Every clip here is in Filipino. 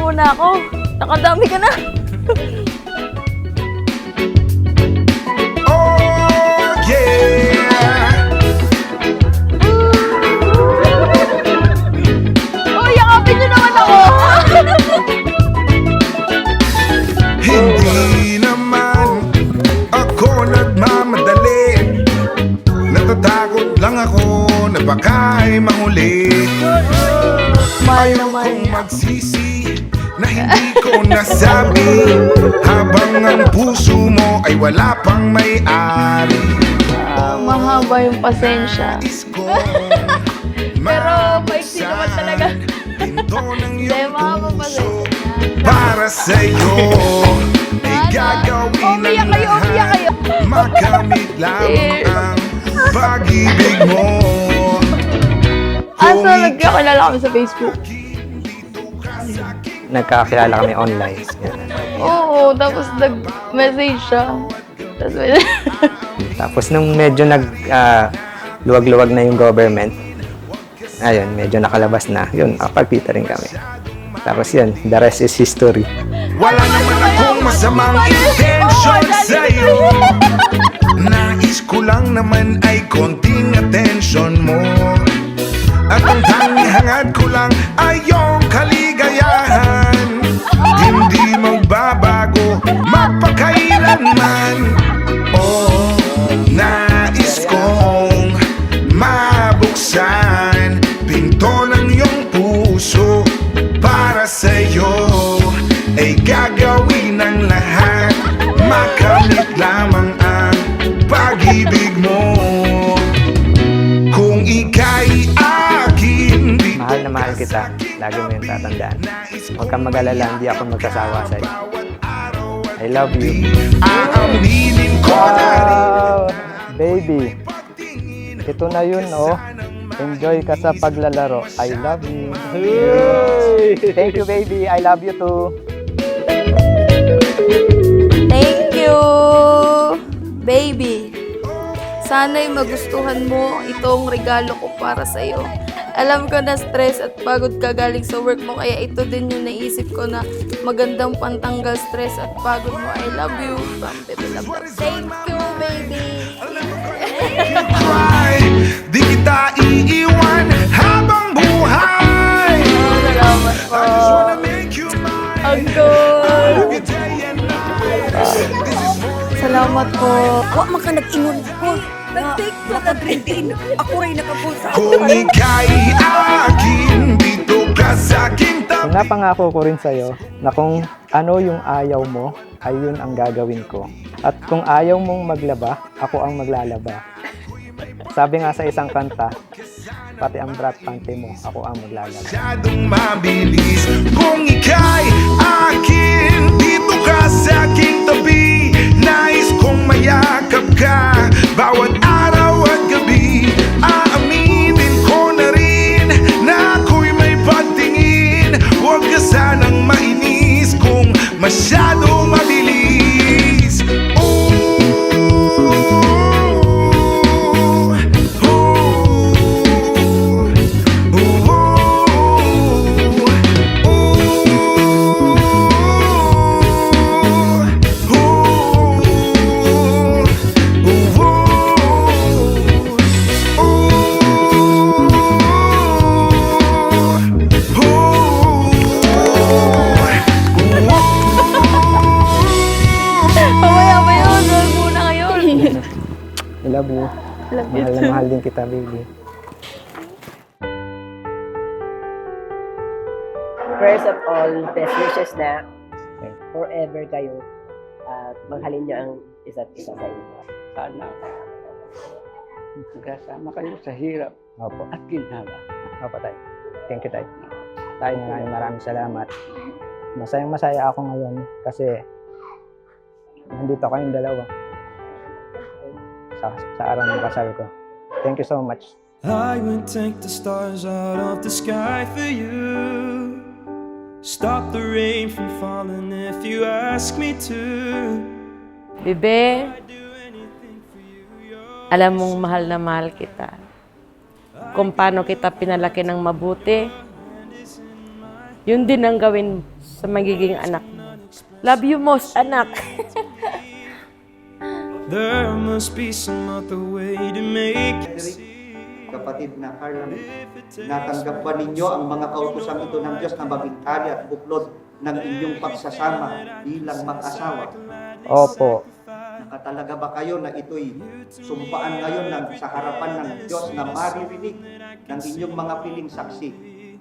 muna ako. Nakadami ka na. Oh, yeah. Oh, yakapin niyo naman ako. Hindi naman ako nagmamadali. Natatakot lang ako na baka ay mahuli. Mahal naman Ayokong niya. magsisi na hindi ko nasabi, habang ang puso mo ay wala pang may-ari. Mahaba yung pasensya. Nais kong Pero maiksi naman talaga. pinto ng Hindi, iyong mahaba puso pasensya. para sa'yo ay gagawin Umiyak ang kayo, umiyak lahat. kayo. Makamit lamang ang pag-ibig mo. Asa, nagkakilala kami sa Facebook. Nagkakilala kami online. Yan. Oo, tapos nag-message siya. Tapos, Tapos nung medyo luwag-luwag na yung government, ayun, medyo nakalabas na, yun, nakapagkita rin kami. Tapos yun, the rest is history. Wala naman akong masamang intention sa'yo. Nais ko lang naman ay konting attention mo. At ang tanging hangad ko lang ay iyong kaligayahan. Hindi magbabago magpakailanman. Oh, nais kong mabuksan pinto ng iyong puso para sa'yo ay gagawin ang lahat. Makamit lamang ang pag-ibig mo. Kung ika'y akin, Mahal na mahal kita. Lagi mo yung tatandaan. Huwag kang mag-alala, hindi ako magsasawa sa'yo. I love you. aaminin ko na rin. Wow! Baby, ito na yun, oh. Enjoy ka sa paglalaro. I love you. Thank you, baby. I love you too. thank you, baby. Sana'y magustuhan mo itong regalo ko para sa'yo. Alam ko na stress at pagod ka galing sa work mo, kaya ito din yung naisip ko na magandang pantanggal stress at pagod mo. I love you. Bebe, love. Thank you, baby. Cry, di kita iiwan habang buhay. Salamat po. I just wanna make you mine. Uncle. Every day and night. This is more. Salamat po. Wa man ka nag-ingon ko. Nag-take na ka-green din. Ako rin nakapunsa. Kung ika'y akin, dito ka sa aking tabi. Napangako ko rin sa'yo na kung ano yung ayaw mo, ay yun ang gagawin ko. At kung ayaw mong maglaba, ako ang maglalaba. Sabi nga sa isang kanta, pati ang brat panty mo, ako ang maglalaba. Masyadong mabilis. Kung ika'y akin, dito ka sa aking tabi. Nais kong mayakap ka bawat araw at gabi. Aaminin ko na rin na ako'y may pagtingin. Huwag ka sanang mainis kung masyadong mabilis. Mamaya ba yun? Huwag muna ngayon. I love you. Love you Mahal na too. mahal din kita, baby. First of all, best wishes na forever kayo at maghalin niyo ang isa't isa sa inyo. Sana magkasama kayo sa hirap Opo. at ginhawa. Opo, tay. Thank you, tay. Tay, maraming salamat. Masayang masaya ako ngayon kasi nandito kayong dalawa sa araw ng kasal ko. Thank you so much. I would take the stars out of the sky for you. Stop the rain from falling if you ask me to. Bebe, alam mong mahal na mahal kita. Kung paano kita pinalaki ng mabuti, yun din ang gawin sa magiging anak mo. Love you most, anak. There must be some other way to make it. Kapatid na Carla, natanggap ba ninyo ang mga kautusang ito ng Diyos na mabintali at buklod ng inyong pagsasama bilang mag-asawa? Opo, Nakatalaga ba kayo na ito'y sumpaan ngayon sa harapan ng Diyos na maririnig ng inyong mga piling saksi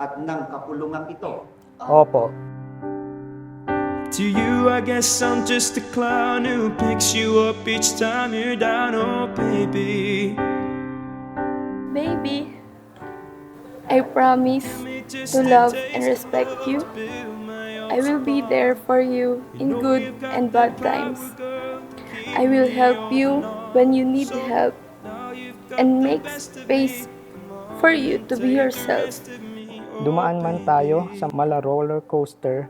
at ng kapulungang ito? opo. To you, I guess I'm just a clown who picks you up each time you're down. Oh, baby. Baby, I promise to love and respect you. I will be there for you in good and bad times. I will help you when you need help and make space for you to be yourself. Dumaan man tayo sa mala roller coaster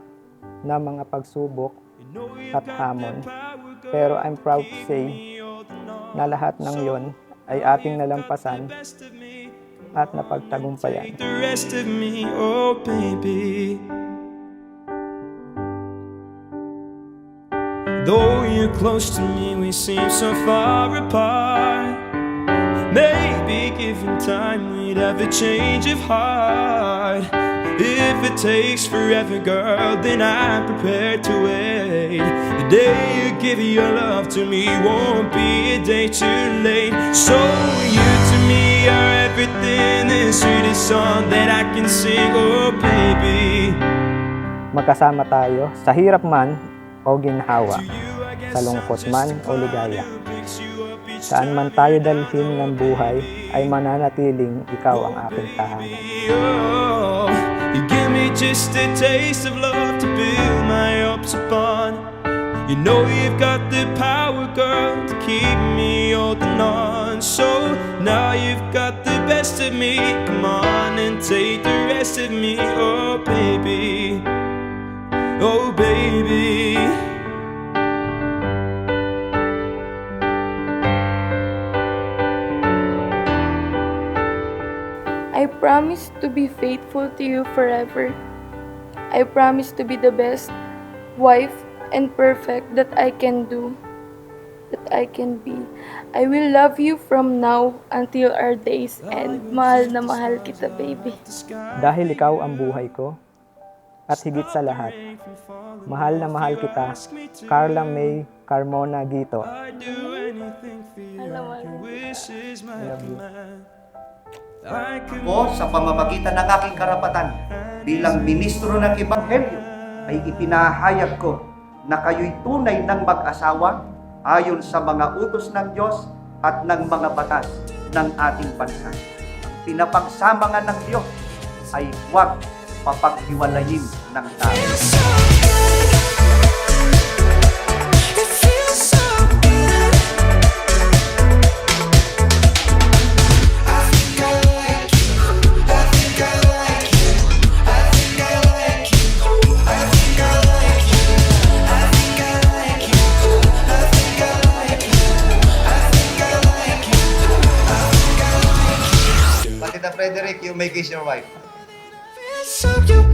na mga pagsubok at hamon. Pero I'm proud to say na lahat ng yon ay ating nalampasan at napagtagumpayan. The rest of me, oh, baby. Though you're close to me, we seem so far apart. Maybe given time, we'd have a change of heart. If it takes forever, girl, then I'm prepared to wait. The day you give your love to me won't be a day too late. So you to me are everything, the sweetest song that I can sing, oh, baby. Magkasama tayo sa hirap man o ginhawa, sa lungkot man o ligaya. Saan man tayo dalhin ng buhay, ay mananatiling ikaw ang aking tahanan. Oh, you give me just a taste of love to build my hopes upon. You know you've got the power, girl, to keep me holding on. So now you've got the best of me. Come on and take the rest of me, oh, baby. Oh, baby. I promise to be faithful to you forever. I promise to be the best wife and perfect that I can do, that I can be. I will love you from now until our days end. Mahal na mahal kita, baby. Dahil ikaw ang buhay ko, at higit sa lahat, mahal na mahal kita, Carla May Carmona Gito. I'd do anything for you. Your wish is my command. I could Ako, sa pamamagitan ng aking karapatan bilang ministro ng Ebanghelyo, ay ipinahayag ko na kayo'y tunay ng mag-asawa ayon sa mga utos ng Diyos at ng mga batas ng ating bansa. Ang pinapagsama nga ng Diyos ay huwag papaghiwalayin ng tao. Tita Frederick, you may kiss your wife. So you